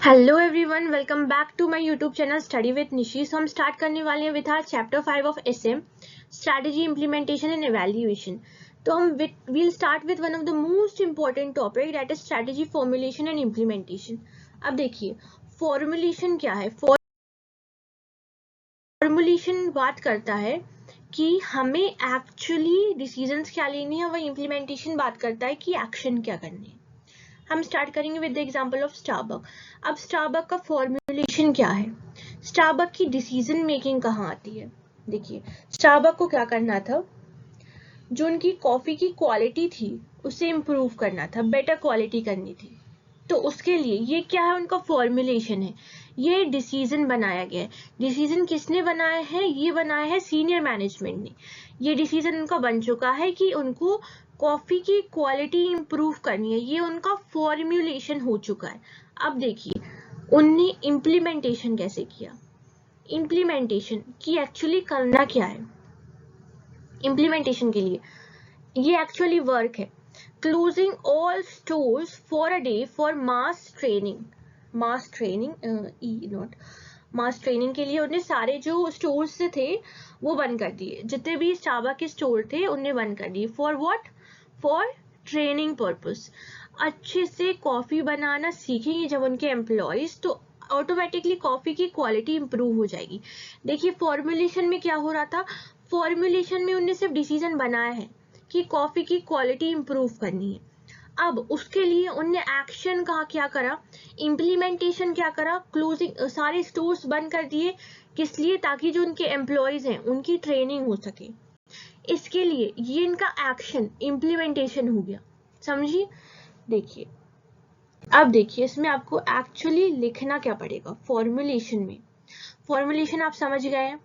Hello everyone, welcome back to my YouTube channel study with Nishi. हम start करने वाले हैं with our chapter 5 of SM, strategy, implementation and evaluation. तो हम will start with one of the most important topic, that is strategy, formulation and implementation. अब देखिए, formulation क्या है। फॉर्मुलेशन बात करता है कि हमें एक्चुअली डिसीजंस क्या लेनी है, वही इम्प्लीमेंटेशन बात करता है कि एक्शन क्या करनी है। हम स्टार्ट करेंगे with the example of Starbuck. अब स्टारबक का फॉर्मुलेशन क्या है, स्टारबक की डिसीजन मेकिंग कहाँ आती है। देखिए, स्टारबक को क्या करना था, जो उनकी कॉफी की क्वालिटी थी उसे इम्प्रूव करना था, बेटर क्वालिटी करनी थी। तो उसके लिए ये क्या है, उनका फॉर्मुलेशन है, ये डिसीजन बनाया गया है। डिसीजन किसने बनाया है, ये बनाया है सीनियर मैनेजमेंट ने। ये डिसीजन उनका बन चुका है कि उनको कॉफी की क्वालिटी इंप्रूव करनी है, ये उनका फॉर्मुलेशन हो चुका है। अब देखिए, उनने इम्प्लीमेंटेशन कैसे किया। इम्प्लीमेंटेशन की एक्चुअली करना क्या है, इम्प्लीमेंटेशन के लिए ये एक्चुअली वर्क है, closing all stores for a day for mass training के लिए उन्हें सारे जो स्टोर्स थे वो बंद कर दिए, जितने भी स्टारबक के स्टोर थे उन्हें बंद कर दिए। For what, for training purpose. अच्छे से कॉफी बनाना सीखेंगे जब उनके एम्प्लॉयज, तो ऑटोमेटिकली कॉफी की क्वालिटी इंप्रूव हो जाएगी। देखिए, फॉर्मुलेशन में क्या हो रहा था, फॉर्मुलेशन में उन्हें सिर्फ डिसीजन बनाया है कि कॉफी की क्वालिटी इंप्रूव करनी है। अब उसके लिए उनने एक्शन कहा, क्या करा, इम्प्लीमेंटेशन क्या करा, क्लोजिंग, सारे स्टोर्स बंद कर दिए। किस लिए, ताकि जो उनके एम्प्लॉयज हैं उनकी ट्रेनिंग हो सके। इसके लिए ये इनका एक्शन इम्प्लीमेंटेशन हो गया, समझिए। देखिए, अब देखिए इसमें आपको एक्चुअली लिखना क्या पड़ेगा फॉर्मुलेशन में। फॉर्मुलेशन आप समझ गए हैं।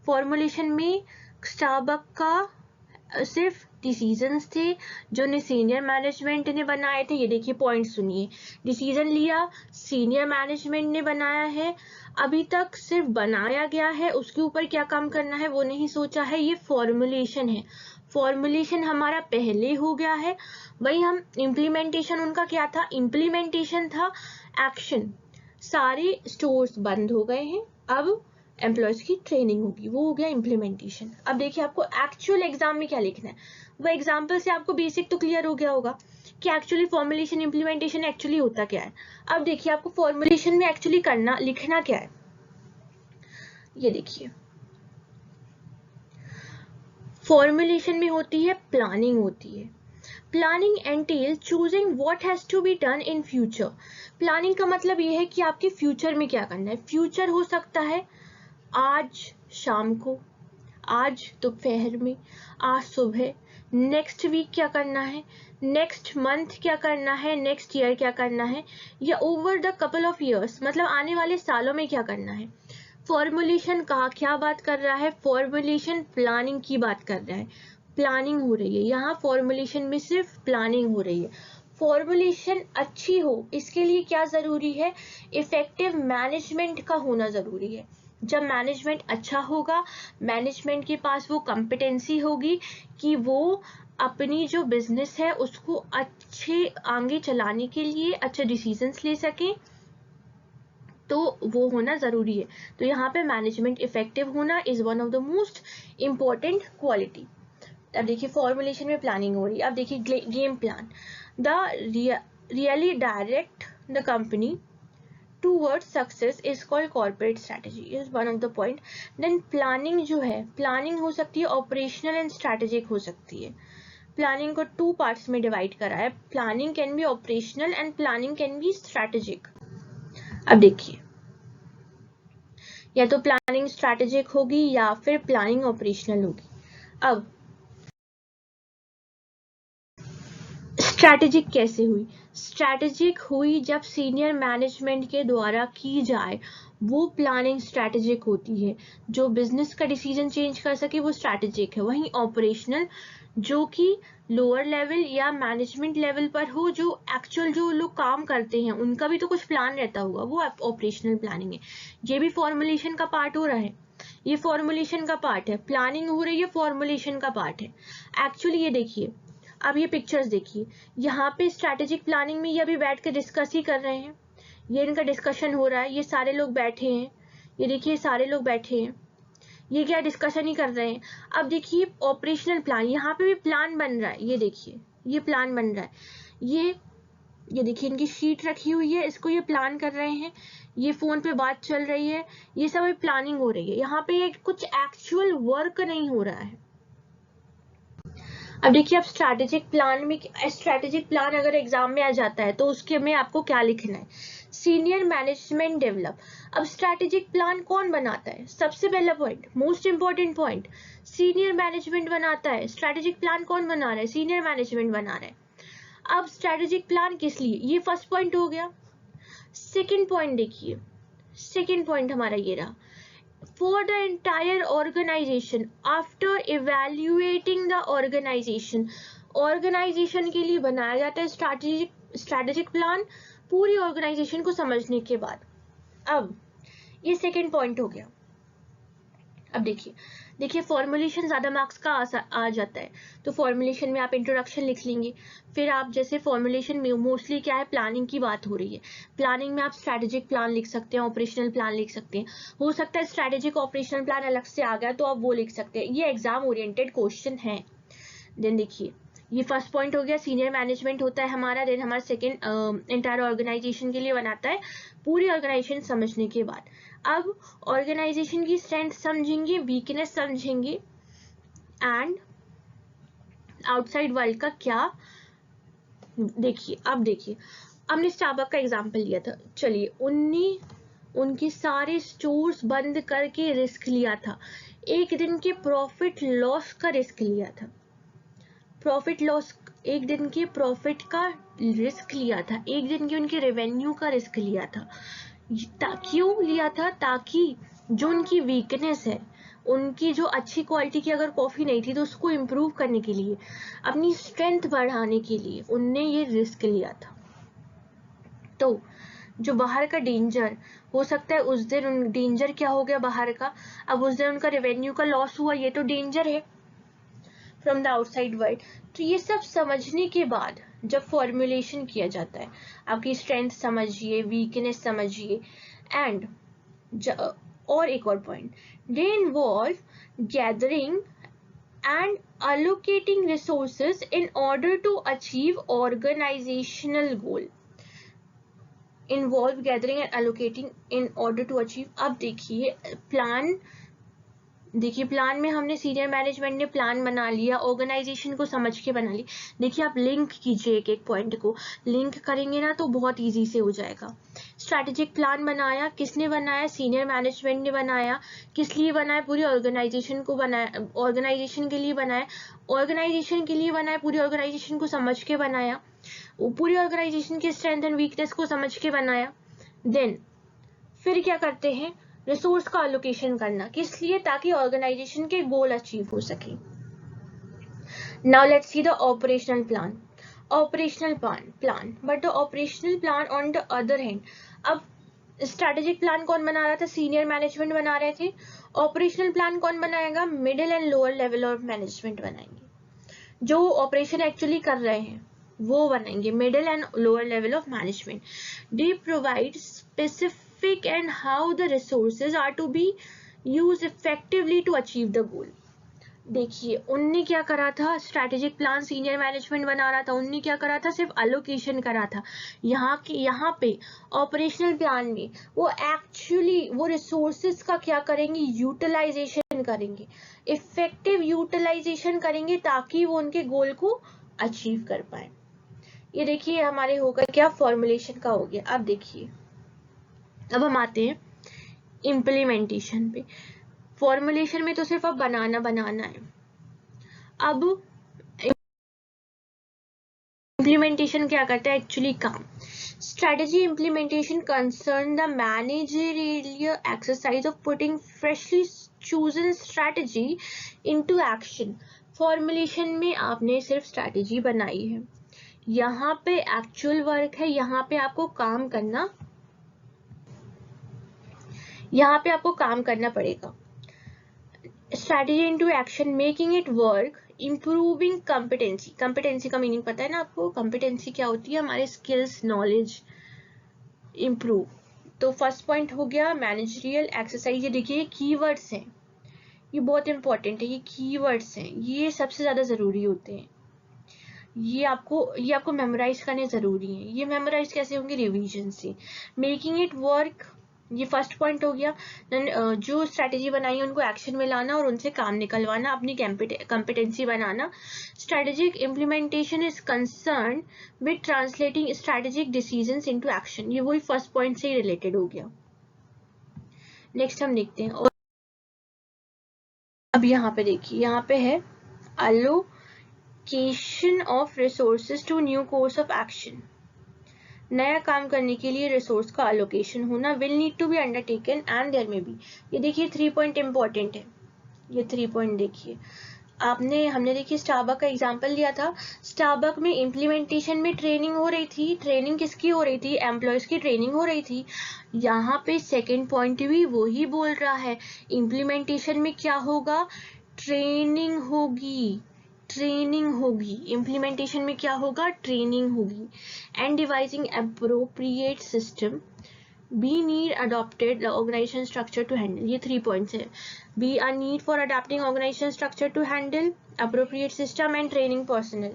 फॉर्मुलेशन में स्टारबक का सिर्फ डिसीजंस थे जो ने सीनियर मैनेजमेंट ने बनाए थे। ये देखिए पॉइंट सुनिए, डिसीजन लिया, सीनियर मैनेजमेंट ने बनाया है, अभी तक सिर्फ बनाया गया है, उसके ऊपर क्या काम करना है वो नहीं सोचा है, ये फॉर्मुलेशन है। फॉर्मुलेशन हमारा पहले हो गया है, वही हम इम्प्लीमेंटेशन उनका क्या था, इम्प्लीमेंटेशन था एक्शन। सारे स्टोर्स बंद हो गए हैं, अब एम्प्लॉयज की ट्रेनिंग होगी, वो हो गया इम्प्लीमेंटेशन। अब देखिए आपको एक्चुअल एग्जाम में क्या लिखना है, वो एग्जाम्पल से आपको बेसिक तो क्लियर हो गया होगा कि एक्चुअली फॉर्मुलेशन इम्प्लीमेंटेशन एक्चुअली होता क्या है। अब देखिए आपको फॉर्मुलेशन में एक्चुअली करना लिखना क्या है, ये देखिए फॉर्मुलेशन में होती है प्लानिंग, होती है planning entail choosing what has to be done in future. Planning का मतलब ये है कि आपके फ्यूचर में क्या करना है। फ्यूचर हो सकता है आज शाम को, आज दोपहर में, आज सुबह, नेक्स्ट वीक क्या करना है, नेक्स्ट मंथ क्या करना है, नेक्स्ट ईयर क्या करना है, या over the couple of years, मतलब आने वाले सालों में क्या करना है। फॉर्मुलेशन कहा क्या बात कर रहा है, फॉर्मुलेशन प्लानिंग की बात कर रहा है, प्लानिंग हो रही है यहाँ, फॉर्मुलेशन में सिर्फ प्लानिंग हो रही है। फॉर्मुलेशन अच्छी हो इसके लिए क्या जरूरी है, इफेक्टिव मैनेजमेंट का होना जरूरी है। जब मैनेजमेंट अच्छा होगा, मैनेजमेंट के पास वो कॉम्पिटेंसी होगी कि वो अपनी जो बिजनेस है उसको अच्छे आगे चलाने के लिए अच्छे डिसीजंस ले सकें, तो वो होना जरूरी है। तो यहाँ पे मैनेजमेंट इफेक्टिव होना is one of the most important quality. अब देखिए फॉर्मुलेशन में प्लानिंग हो रही है। अब देखिए game plan, the really direct the company towards success is called corporate strategy is one of the point. Then planning जो है, planning हो सकती है operational and strategic हो सकती है। planning को two parts में divide करा है, planning can be operational and planning can be strategic। अब देखिए, या तो प्लानिंग स्ट्रैटेजिक होगी या फिर प्लानिंग ऑपरेशनल होगी। अब स्ट्रैटेजिक कैसे हुई, स्ट्रैटेजिक हुई जब सीनियर मैनेजमेंट के द्वारा की जाए, वो प्लानिंग स्ट्रैटेजिक होती है। जो बिजनेस का डिसीजन चेंज कर सके वो स्ट्रैटेजिक है। वहीं ऑपरेशनल जो कि लोअर लेवल या मैनेजमेंट लेवल पर हो, जो एक्चुअल जो लोग काम करते हैं उनका भी तो कुछ प्लान रहता होगा, वो ऑपरेशनल प्लानिंग है। ये भी फॉर्मुलेशन का पार्ट हो रहा है, ये फॉर्मुलेशन का पार्ट है, प्लानिंग हो रही है, फॉर्मुलेशन का पार्ट है। एक्चुअली ये देखिए, अब ये पिक्चर्स देखिए, यहाँ पे स्ट्रैटेजिक प्लानिंग में ये अभी बैठ के डिस्कस ही कर रहे हैं, ये इनका डिस्कशन हो रहा है, ये सारे लोग बैठे हैं, ये देखिए सारे लोग बैठे हैं, ये क्या डिस्कशन ही कर रहे हैं। अब देखिए ऑपरेशनल प्लान, यहाँ पे भी प्लान बन रहा है, ये देखिए ये प्लान बन रहा है, ये देखिए इनकी शीट रखी हुई है, इसको ये प्लान कर रहे हैं, ये फोन पे बात चल रही है, ये सब प्लानिंग हो रही है, यहाँ पे ये कुछ एक्चुअल वर्क नहीं हो रहा है। अब देखिए, अब स्ट्रैटेजिक प्लान अगर एग्जाम में आ जाता है तो उसके में आपको क्या लिखना है, सीनियर मैनेजमेंट डेवलप। अब स्ट्रैटेजिक प्लान कौन बनाता है, सबसे पहला point, most important point, senior management बनाता है। स्ट्रैटेजिक प्लान कौन बना रहा है, सीनियर मैनेजमेंट बना रहा है। अब स्ट्रैटेजिक प्लान किस लिए, ये फर्स्ट पॉइंट हो गया। सेकंड पॉइंट देखिए, सेकंड पॉइंट हमारा ये रहा, for the entire organization after evaluating the organization के लिए बनाया जाता है स्ट्रैटेजिक प्लान, पूरी ऑर्गेनाइजेशन को समझने के बाद। अब ये सेकंड पॉइंट हो गया। अब देखिए फॉर्मुलेशन ज्यादा मार्क्स का आ जाता है, तो फॉर्मुलेशन में आप इंट्रोडक्शन लिख लेंगे, फिर आप जैसे फॉर्मुलेशन में मोस्टली क्या है, प्लानिंग की बात हो रही है, प्लानिंग में आप स्ट्रैटेजिक प्लान लिख सकते हैं, ऑपरेशनल प्लान लिख सकते हैं, हो सकता है स्ट्रैटेजिक ऑपरेशनल प्लान अलग से आ गया तो आप वो लिख सकते हैं, ये एग्जाम ओरिएंटेड क्वेश्चन है। देन देखिए ये फर्स्ट पॉइंट हो गया, सीनियर मैनेजमेंट होता है हमारा, देन हमारा सेकंड एंटायर ऑर्गेनाइजेशन के लिए बनाता है, पूरी ऑर्गेनाइजेशन समझने के बाद। अब ऑर्गेनाइजेशन की स्ट्रेंथ समझेंगे, वीकनेस समझेंगे, एंड आउटसाइड वर्ल्ड का क्या, देखिए अब देखिए हमने स्टारबक्स का एग्जांपल लिया था, चलिए उनके सारे स्टोर्स बंद करके रिस्क लिया था, एक दिन के प्रॉफिट लॉस का रिस्क लिया था, प्रॉफिट लॉस, एक दिन के प्रॉफिट का रिस्क लिया था, एक दिन के उनके रेवेन्यू का रिस्क लिया था। क्यों लिया था, ताकि जो उनकी वीकनेस है, उनकी जो अच्छी क्वालिटी की अगर कॉफी नहीं थी तो उसको इम्प्रूव करने के लिए, अपनी स्ट्रेंथ बढ़ाने के लिए उनने ये रिस्क लिया था। तो जो बाहर का डेंजर हो सकता है, उस दिन डेंजर क्या हो गया बाहर का, अब उस दिन उनका रेवेन्यू का लॉस हुआ, ये तो डेंजर है फ्रॉम द आउटसाइड वर्ल्ड। तो ये सब समझने के बाद जब फॉर्मुलेशन किया जाता है, आपकी स्ट्रेंथ समझिए, वीकनेस समझिए, एंड और एक और point, they involve gathering and allocating resources in order to achieve organizational goal, involve gathering and allocating in order to achieve। अब देखिए प्लान में हमने सीनियर मैनेजमेंट ने प्लान बना लिया, ऑर्गेनाइजेशन को समझ के बना ली। देखिए आप लिंक कीजिए, एक एक पॉइंट को लिंक करेंगे ना तो बहुत इजी से हो जाएगा। स्ट्रैटेजिक प्लान बनाया, किसने बनाया, सीनियर मैनेजमेंट ने बनाया, किस लिए बनाया, पूरी ऑर्गेनाइजेशन को बनाया, ऑर्गेनाइजेशन के लिए बनाया, ऑर्गेनाइजेशन के लिए बनाया, पूरी ऑर्गेनाइजेशन को समझ के बनाया, पूरी ऑर्गेनाइजेशन के स्ट्रेंथ एंड वीकनेस को समझ के बनाया। देन फिर क्या करते हैं, रिसोर्स का एलोकेशन करना, किस लिए, ताकि ऑर्गेनाइजेशन के गोल अचीव हो सके। Now let's see the operational plan, operational plan but the operational plan on the other hand. अब स्ट्रैटेजिक प्लान कौन बना रहा था, सीनियर मैनेजमेंट बना रहे थे, ऑपरेशनल प्लान कौन बनाएगा, middle and lower level of management बनाएंगे, जो ऑपरेशन एक्चुअली कर रहे हैं वो बनाएंगे, middle and lower level of management. They provide specific and how the resources are to be used effectively to achieve the goal। देखिए उनने क्या करा था, स्ट्रैटेजिक प्लान सीनियर मैनेजमेंट बना रहा था, उनने क्या करा था, सिर्फ एलोकेशन करा था। यहाँ पे ऑपरेशनल प्लान में वो एक्चुअली वो रिसोर्सेज का क्या करेंगे, यूटिलाइजेशन करेंगे, इफेक्टिव यूटिलाइजेशन करेंगे, ताकि वो उनके गोल को अचीव कर पाए। ये देखिए हमारे होगा क्या, फॉर्मुलेशन का हो गया। अब देखिए अब हम आते हैं इम्प्लीमेंटेशन पे। फॉर्मुलेशन में तो सिर्फ अब बनाना है, अब इम्प्लीमेंटेशन क्या करता है, एक्चुअली काम। Strategy implementation concern the managerial exercise of putting freshly chosen strategy into action. Formulation में आपने सिर्फ स्ट्रेटजी बनाई है, यहाँ पे एक्चुअल वर्क है, यहाँ पे आपको काम करना पड़ेगा। Strategy into action, making it work, improving competency. Competency का मीनिंग पता है ना आपको, कॉम्पिटेंसी क्या होती है, हमारे स्किल्स, नॉलेज, इम्प्रूव। तो फर्स्ट पॉइंट हो गया मैनेजरियल एक्सरसाइज। ये देखिए कीवर्ड्स हैं, ये बहुत इंपॉर्टेंट है, ये कीवर्ड्स हैं, ये सबसे ज़्यादा ज़रूरी होते हैं। ये आपको मेमोराइज करने ज़रूरी है। ये मेमोराइज कैसे होंगे? रिवीजन से। मेकिंग इट वर्क, ये फर्स्ट पॉइंट हो गया। जो स्ट्रैटेजी बनाई है उनको एक्शन में लाना और उनसे काम निकलवाना, अपनी competency banana. Strategic implementation is concern with translating strategic decisions into action. ये वही फर्स्ट पॉइंट से ही रिलेटेड हो गया। नेक्स्ट हम देखते हैं। और अब यहाँ पे देखिए, यहाँ पे है allocation of resources to new course of action। नया काम करने के लिए रिसोर्स का अलोकेशन होना। Will need to be undertaken and there में बी। ये देखिए 3 पॉइंट इंपॉर्टेंट है। ये 3 पॉइंट देखिए, हमने देखिए स्टारबक का एग्जांपल लिया था। स्टारबक में इम्प्लीमेंटेशन में ट्रेनिंग हो रही थी। ट्रेनिंग किसकी हो रही थी? एम्प्लॉयज की ट्रेनिंग हो रही थी। यहाँ पे सेकेंड पॉइंट भी वही बोल रहा है। इम्प्लीमेंटेशन में क्या होगा? ट्रेनिंग होगी। ट्रेनिंग होगी। इम्प्लीमेंटेशन में क्या होगा? ट्रेनिंग होगी। And devising appropriate system be need adopted organisation structure to handle. ये 3 पॉइंट्स है। Be a need for adopting organisation structure to handle appropriate system and training personnel.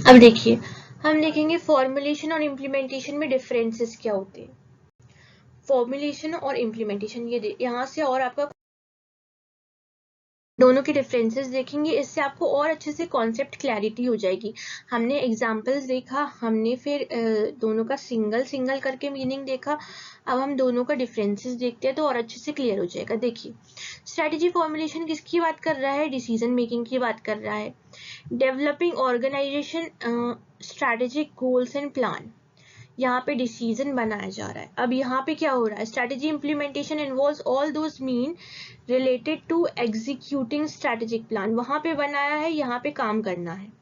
अब देखिए, हम देखेंगे फॉर्मुलेशन और इम्प्लीमेंटेशन में डिफरेंसेस क्या होते हैं। फॉर्मुलेशन और इम्प्लीमेंटेशन, ये यहाँ से और आपका दोनों के डिफरेंसेस देखेंगे। इससे आपको और अच्छे से कॉन्सेप्ट क्लैरिटी हो जाएगी। हमने एग्जांपल्स देखा, हमने फिर दोनों का सिंगल करके मीनिंग देखा। अब हम दोनों का डिफरेंसेस देखते हैं तो और अच्छे से क्लियर हो जाएगा। देखिए, स्ट्रेटजी फॉर्मुलेशन किसकी बात कर रहा है? डिसीजन मेकिंग की बात कर रहा है। Developing organisation strategic goals and plan, यहाँ पे डिसीजन बनाया जा रहा है। अब यहाँ पे क्या हो रहा है? Strategy implementation involves all those mean related to executing strategic plan. वहां पे बनाया है, यहाँ पे काम करना है।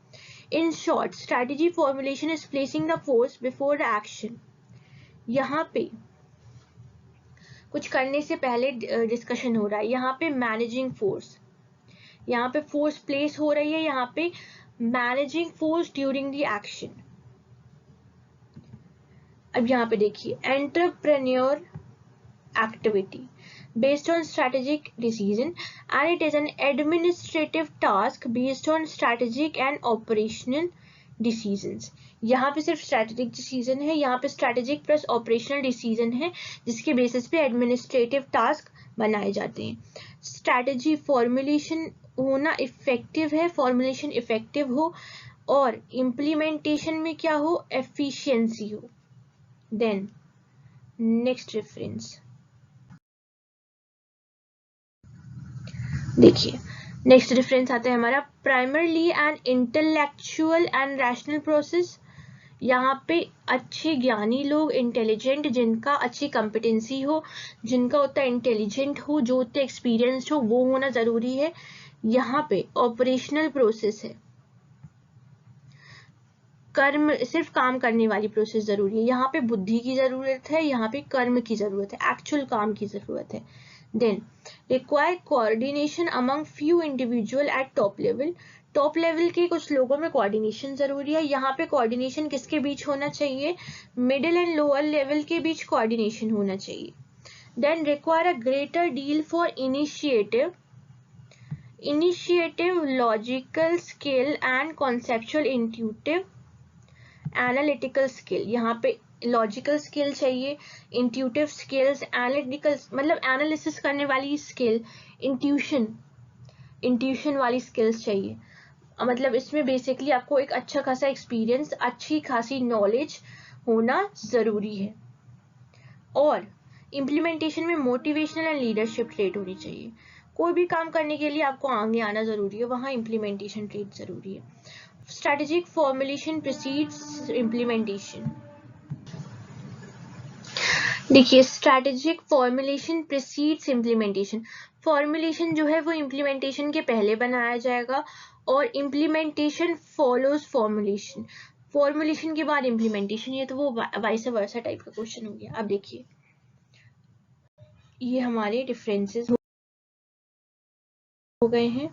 In short, strategy formulation is placing the force before the action. यहाँ पे कुछ करने से पहले डिस्कशन हो रहा है। यहाँ पे मैनेजिंग फोर्स, यहाँ पे फोर्स प्लेस हो रही है, यहाँ पे managing force during the action. अब यहाँ पे देखिए, entrepreneur activity based on strategic decision and it is an administrative task based on strategic and operational decisions। यहाँ पे सिर्फ स्ट्रेटेजिक डिसीजन है, यहाँ पे स्ट्रेटेजिक प्लस ऑपरेशनल डिसीजन है, जिसके बेसिस पे एडमिनिस्ट्रेटिव टास्क बनाए जाते हैं। स्ट्रेटेजी फॉर्मुलेशन होना इफेक्टिव है, फॉर्मुलेशन इफेक्टिव हो और इम्प्लीमेंटेशन में क्या हो? एफिशिएंसी हो। देन नेक्स्ट रेफरेंस देखिए, नेक्स्ट डिफरेंस आता है हमारा primarily and intellectual and rational process. यहाँ पे अच्छे ज्ञानी लोग, इंटेलिजेंट, जिनका अच्छी कॉम्पिटेंसी हो, जिनका उतना इंटेलिजेंट हो, जो उतने एक्सपीरियंस्ड हो, वो होना जरूरी है। यहाँ पे ऑपरेशनल प्रोसेस है, कर्म, सिर्फ काम करने वाली प्रोसेस जरूरी है। यहाँ पे बुद्धि की जरूरत है, यहाँ पे कर्म की जरूरत है, एक्चुअल काम की जरूरत है। Then require coordination among few individual at top level. Top level के कुछ लोगों में कोऑर्डिनेशन जरूरी है। यहाँ पे कोऑर्डिनेशन किसके बीच होना चाहिए? मिडिल एंड लोअर लेवल के बीच कोऑर्डिनेशन होना चाहिए। Then require a greater deal for initiative, logical skill and conceptual intuitive analytical skill. यहाँ पे लॉजिकल स्किल चाहिए, इंट्यूटिव स्किल्स, एनालिटिकल मतलब एनालिसिस करने वाली स्किल, इंट्यूशन वाली स्किल्स चाहिए। मतलब इसमें बेसिकली आपको एक अच्छा खासा एक्सपीरियंस, अच्छी खासी नॉलेज होना जरूरी है। और इम्प्लीमेंटेशन में मोटिवेशनल एंड लीडरशिप ट्रेट होनी चाहिए। कोई भी काम करने के लिए आपको आगे आना जरूरी है, वहां इम्प्लीमेंटेशन ट्रेट जरूरी है। Strategic formulation precedes implementation. देखिए, strategic formulation precedes implementation. Formulation जो है वो इम्प्लीमेंटेशन के पहले बनाया जाएगा और इम्प्लीमेंटेशन फॉलोज फॉर्मुलेशन। फॉर्मुलेशन के बाद इम्प्लीमेंटेशन। ये तो वो वाइस वर्सा टाइप का क्वेश्चन हो गया। अब देखिए, ये हमारे डिफरेंसेस हो गए हैं।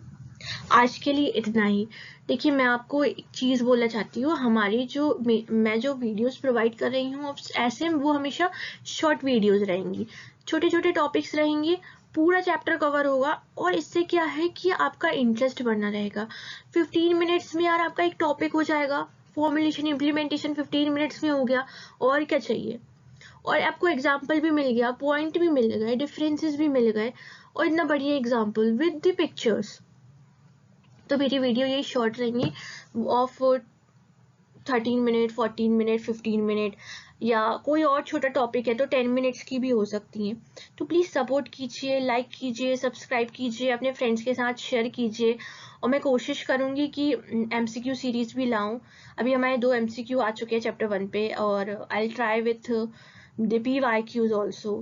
आज के लिए इतना ही। देखिए मैं आपको एक चीज़ बोलना चाहती हूँ, हमारी जो मैं जो वीडियोस प्रोवाइड कर रही हूँ ऐसे वो हमेशा शॉर्ट वीडियोस रहेंगी, छोटे छोटे टॉपिक्स रहेंगे, पूरा चैप्टर कवर होगा, और इससे क्या है कि आपका इंटरेस्ट बढ़ना रहेगा। 15 मिनट्स में यार आपका एक टॉपिक हो जाएगा, फॉर्मुलेशन इम्प्लीमेंटेशन 15 मिनट्स में हो गया, और क्या चाहिए। और आपको एग्जाम्पल भी मिल गया, पॉइंट भी मिल गए, डिफरेंसेस भी मिल गए, और इतना बढ़िया एग्जाम्पल विद द पिक्चर्स। तो मेरी वीडियो यही शॉर्ट रहेंगी ऑफ 13 मिनट, 14 मिनट, 15 मिनट, या कोई और छोटा टॉपिक है तो 10 मिनट्स की भी हो सकती हैं। तो प्लीज़ सपोर्ट कीजिए, लाइक कीजिए, सब्सक्राइब कीजिए, अपने फ्रेंड्स के साथ शेयर कीजिए, और मैं कोशिश करूँगी कि MCQ सीरीज़ भी लाऊं। अभी हमारे 2 MCQ आ चुके हैं चैप्टर 1 पे, और I try with the PYQs also.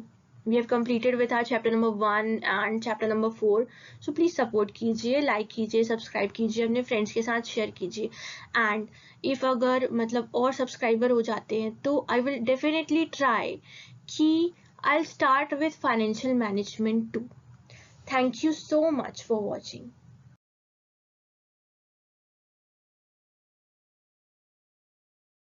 We have completed with our chapter number 1 and chapter number 4. So please support कीजिए, like कीजिए, subscribe कीजिए, अपने friends के साथ share कीजिए। And if अगर मतलब और subscriber हो जाते हैं तो I will definitely try कि I'll start with financial management too. Thank you so much for watching.